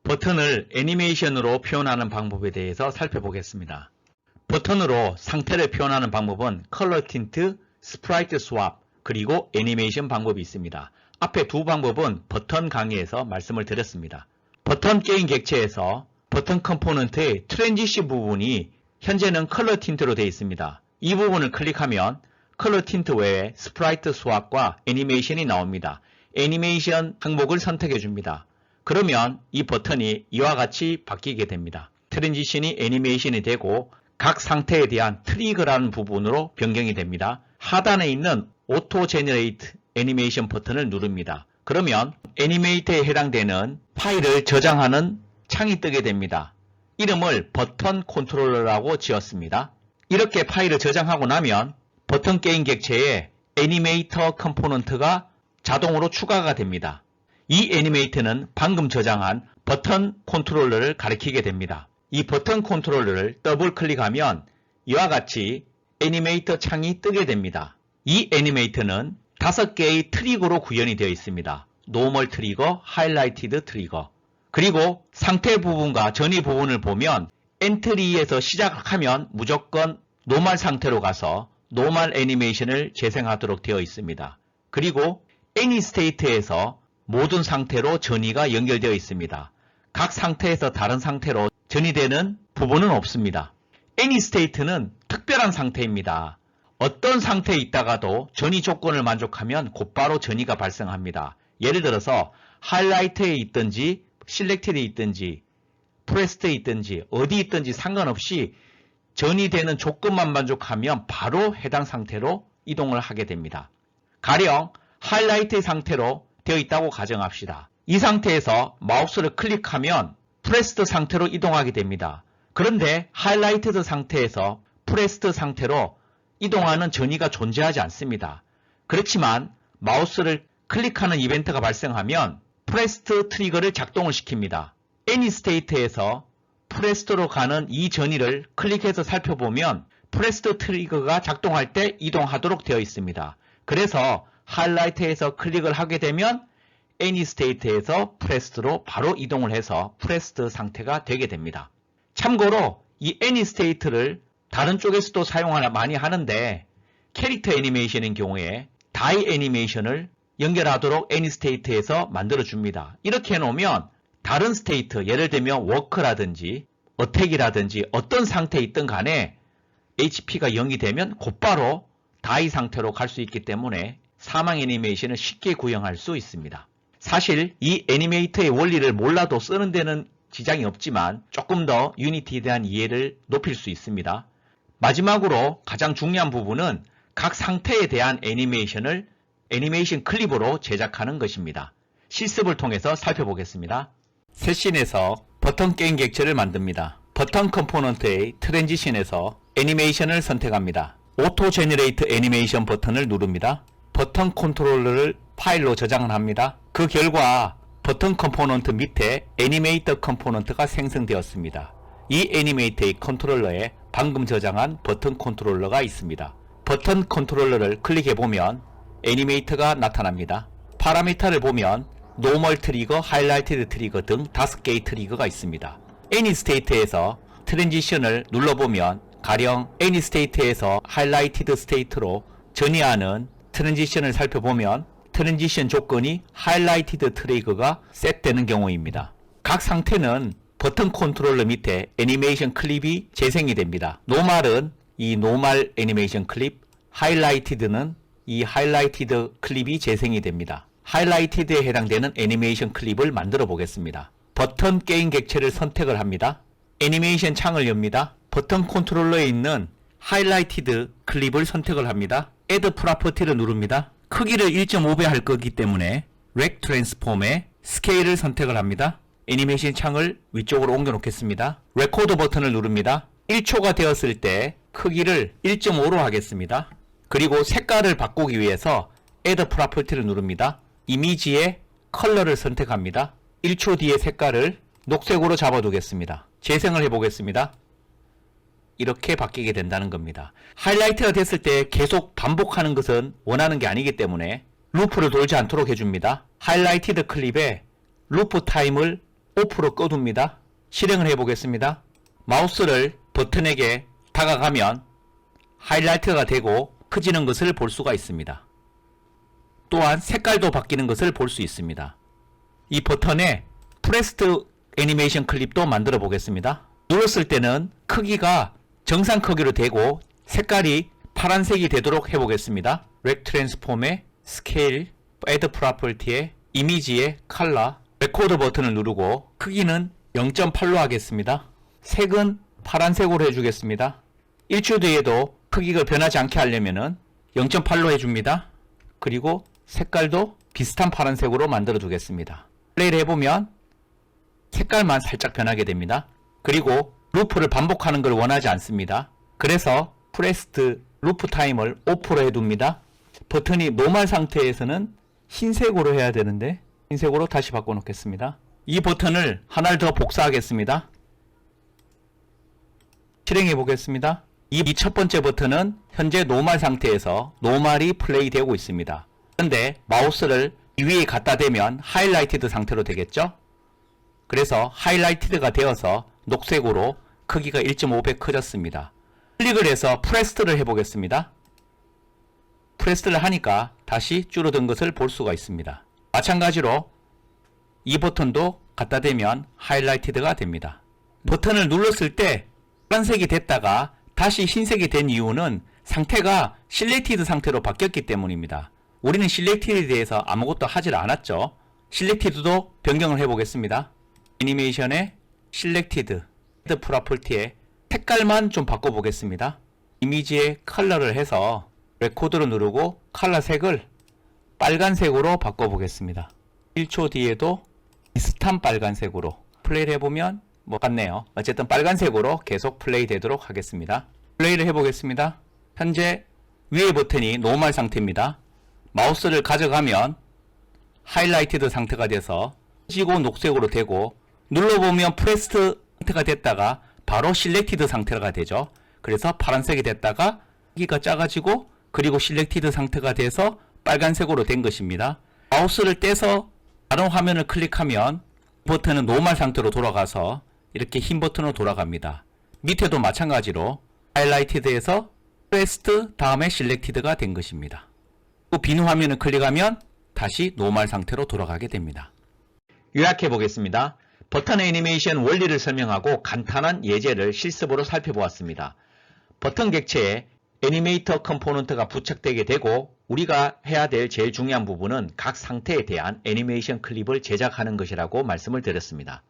버튼을 애니메이션으로 표현하는 방법에 대해서 살펴보겠습니다. 버튼으로 상태를 표현하는 방법은 컬러 틴트, 스프라이트 스왑, 그리고 애니메이션 방법이 있습니다. 앞에 두 방법은 버튼 강의에서 말씀을 드렸습니다. 버튼 게임 객체에서 버튼 컴포넌트의 트랜지션 부분이 현재는 컬러 틴트로 되어 있습니다. 이 부분을 클릭하면 컬러 틴트 외에 스프라이트 스왑과 애니메이션이 나옵니다. 애니메이션 항목을 선택해 줍니다. 그러면 이 버튼이 이와 같이 바뀌게 됩니다. 트랜지션이 애니메이션이 되고 각 상태에 대한 트리거라는 부분으로 변경이 됩니다. 하단에 있는 오토 제너레이트 애니메이션 버튼을 누릅니다. 그러면 애니메이터에 해당되는 파일을 저장하는 창이 뜨게 됩니다. 이름을 버튼 컨트롤러라고 지었습니다. 이렇게 파일을 저장하고 나면 버튼 게임 객체에 애니메이터 컴포넌트가 자동으로 추가가 됩니다. 이 애니메이터는 방금 저장한 버튼 컨트롤러를 가리키게 됩니다. 이 버튼 컨트롤러를 더블 클릭하면 이와 같이 애니메이터 창이 뜨게 됩니다. 이 애니메이터는 5개의 트리거로 구현이 되어 있습니다. 노멀 트리거, 하이라이티드 트리거, 그리고 상태 부분과 전이 부분을 보면 엔트리에서 시작하면 무조건 노멀 상태로 가서 노멀 애니메이션을 재생하도록 되어 있습니다. 그리고 애니 스테이트에서 모든 상태로 전이가 연결되어 있습니다. 각 상태에서 다른 상태로 전이되는 부분은 없습니다. 애니 스테이트는 특별한 상태입니다. 어떤 상태에 있다가도 전이 조건을 만족하면 곧바로 전이가 발생합니다. 예를 들어서 하이라이트에 있든지 실렉티드에 있든지 프레스트에 있든지 어디 있든지 상관없이 전이 되는 조건만 만족하면 바로 해당 상태로 이동을 하게 됩니다. 가령 하이라이트 상태로 되어 있다고 가정합시다. 이 상태에서 마우스를 클릭하면 프레스트 상태로 이동하게 됩니다. 그런데 하이라이트드 상태에서 프레스트 상태로 이동하는 전이가 존재하지 않습니다. 그렇지만 마우스를 클릭하는 이벤트가 발생하면 프레스트 트리거를 작동을 시킵니다. 애니 스테이트에서 프레스트로 가는 이 전이를 클릭해서 살펴보면 프레스트 트리거가 작동할 때 이동하도록 되어 있습니다. 그래서 하이라이트에서 클릭을 하게 되면 애니 스테이트에서 프레스트로 바로 이동을 해서 프레스트 상태가 되게 됩니다. 참고로 이 애니 스테이트를 다른 쪽에서도 많이 하는데 캐릭터 애니메이션인 경우에 다이 애니메이션을 연결하도록 애니 스테이트에서 만들어 줍니다. 이렇게 해놓으면 다른 스테이트, 예를 들면 워크라든지 어택이라든지 어떤 상태에 있든 간에 HP가 0이 되면 곧바로 다이 상태로 갈 수 있기 때문에 사망 애니메이션을 쉽게 구형할 수 있습니다. 사실 이 애니메이터의 원리를 몰라도 쓰는 데는 지장이 없지만 조금 더 유니티에 대한 이해를 높일 수 있습니다. 마지막으로 가장 중요한 부분은 각 상태에 대한 애니메이션 클립으로 제작하는 것입니다. 실습을 통해서 살펴보겠습니다. 세신에서 버튼 게임 객체를 만듭니다. 버튼 컴포넌트의 트랜지션에서 애니메이션을 선택합니다. 오토 제너레이트 애니메이션 버튼을 누릅니다. 버튼 컨트롤러를 파일로 저장을 합니다. 그 결과 버튼 컴포넌트 밑에 애니메이터 컴포넌트가 생성되었습니다. 이 애니메이터의 컨트롤러에 방금 저장한 버튼 컨트롤러가 있습니다. 버튼 컨트롤러를 클릭해보면 애니메이터가 나타납니다. 파라미터를 보면 노멀 트리거, 하이라이티드 트리거 등 5개의 트리거가 있습니다. 애니 스테이트에서 트랜지션을 눌러보면 가령 애니 스테이트에서 하이라이티드 스테이트로 전이하는 트랜지션을 살펴보면 트랜지션 조건이 하이라이티드 트리거가 셋되는 경우입니다. 각 상태는 버튼 컨트롤러 밑에 애니메이션 클립이 재생이 됩니다. 노멀은 이 노멀 애니메이션 클립, 하이라이티드는 이 하이라이티드 클립이 재생이 됩니다. 하이라이티드에 해당되는 애니메이션 클립을 만들어 보겠습니다. 버튼 게임 객체를 선택을 합니다. 애니메이션 창을 엽니다. 버튼 컨트롤러에 있는 하이라이티드 클립을 선택을 합니다. Add Property를 누릅니다. 크기를 1.5배 할 거기 때문에 Rect Transform에 스케일을 선택을 합니다. 애니메이션 창을 위쪽으로 옮겨 놓겠습니다. 레코드 버튼을 누릅니다. 1초가 되었을 때 크기를 1.5로 하겠습니다. 그리고 색깔을 바꾸기 위해서 Add Property를 누릅니다. 이미지의 컬러를 선택합니다. 1초 뒤에 색깔을 녹색으로 잡아두겠습니다. 재생을 해보겠습니다. 이렇게 바뀌게 된다는 겁니다. 하이라이트가 됐을 때 계속 반복하는 것은 원하는 게 아니기 때문에 루프를 돌지 않도록 해줍니다. 하이라이티드 클립에 루프 타임을 오프로 꺼둡니다. 실행을 해보겠습니다. 마우스를 버튼에게 다가가면 하이라이트가 되고 커지는 것을 볼 수가 있습니다. 또한 색깔도 바뀌는 것을 볼 수 있습니다. 이 버튼에 프레스트 애니메이션 클립도 만들어 보겠습니다. 눌렀을 때는 크기가 정상 크기로 되고 색깔이 파란색이 되도록 해보겠습니다. 렉 트랜스폼의 스케일, 애드 프로퍼티의 이미지의 컬러, 레코드 버튼을 누르고 크기는 0.8로 하겠습니다. 색은 파란색으로 해주겠습니다. 1초 뒤에도 크기가 변하지 않게 하려면 0.8로 해줍니다. 그리고 색깔도 비슷한 파란색으로 만들어 두겠습니다. 플레이를 해보면 색깔만 살짝 변하게 됩니다. 그리고 루프를 반복하는 걸 원하지 않습니다. 그래서 프레스트 루프 타임을 오프로 해둡니다. 버튼이 노멀 상태에서는 흰색으로 해야 되는데 흰색으로 다시 바꿔놓겠습니다. 이 버튼을 하나를 더 복사하겠습니다. 실행해 보겠습니다. 이 첫 번째 버튼은 현재 노멀 상태에서 노멀이 플레이 되고 있습니다. 그런데 마우스를 이 위에 갖다 대면 하이라이티드 상태로 되겠죠? 그래서 하이라이티드가 되어서 녹색으로 크기가 1.5배 커졌습니다. 클릭을 해서 프레스트를 해보겠습니다. 프레스트를 하니까 다시 줄어든 것을 볼 수가 있습니다. 마찬가지로 이 버튼도 갖다 대면 하이라이티드가 됩니다. 버튼을 눌렀을 때 파란색이 됐다가 다시 흰색이 된 이유는 상태가 실렉티드 상태로 바뀌었기 때문입니다. 우리는 실렉티드에 대해서 아무것도 하질 않았죠. 실렉티드도 변경을 해보겠습니다. 애니메이션의 실렉티드, 애드 프로퍼티의 색깔만 좀 바꿔보겠습니다. 이미지의 컬러를 해서 레코드를 누르고 컬러 색을 빨간색으로 바꿔보겠습니다. 1초 뒤에도 비슷한 빨간색으로 플레이를 해보면 같네요. 어쨌든 빨간색으로 계속 플레이 되도록 하겠습니다. 플레이를 해보겠습니다. 현재 위의 버튼이 노멀 상태입니다. 마우스를 가져가면 하이라이티드 상태가 돼서 지고 녹색으로 되고 눌러보면 프레스트 상태가 됐다가 바로 실렉티드 상태가 되죠. 그래서 파란색이 됐다가 크기가 작아지고 그리고 실렉티드 상태가 돼서 빨간색으로 된 것입니다. 마우스를 떼서 다른 화면을 클릭하면 버튼은 노멀 상태로 돌아가서 이렇게 흰 버튼으로 돌아갑니다. 밑에도 마찬가지로 하이라이티드에서 프레스트 다음에 실렉티드가 된 것입니다. 또 빈 화면을 클릭하면 다시 노멀 상태로 돌아가게 됩니다. 요약해 보겠습니다. 버튼 애니메이션 원리를 설명하고 간단한 예제를 실습으로 살펴보았습니다. 버튼 객체에 애니메이터 컴포넌트가 부착되게 되고 우리가 해야 될 제일 중요한 부분은 각 상태에 대한 애니메이션 클립을 제작하는 것이라고 말씀을 드렸습니다.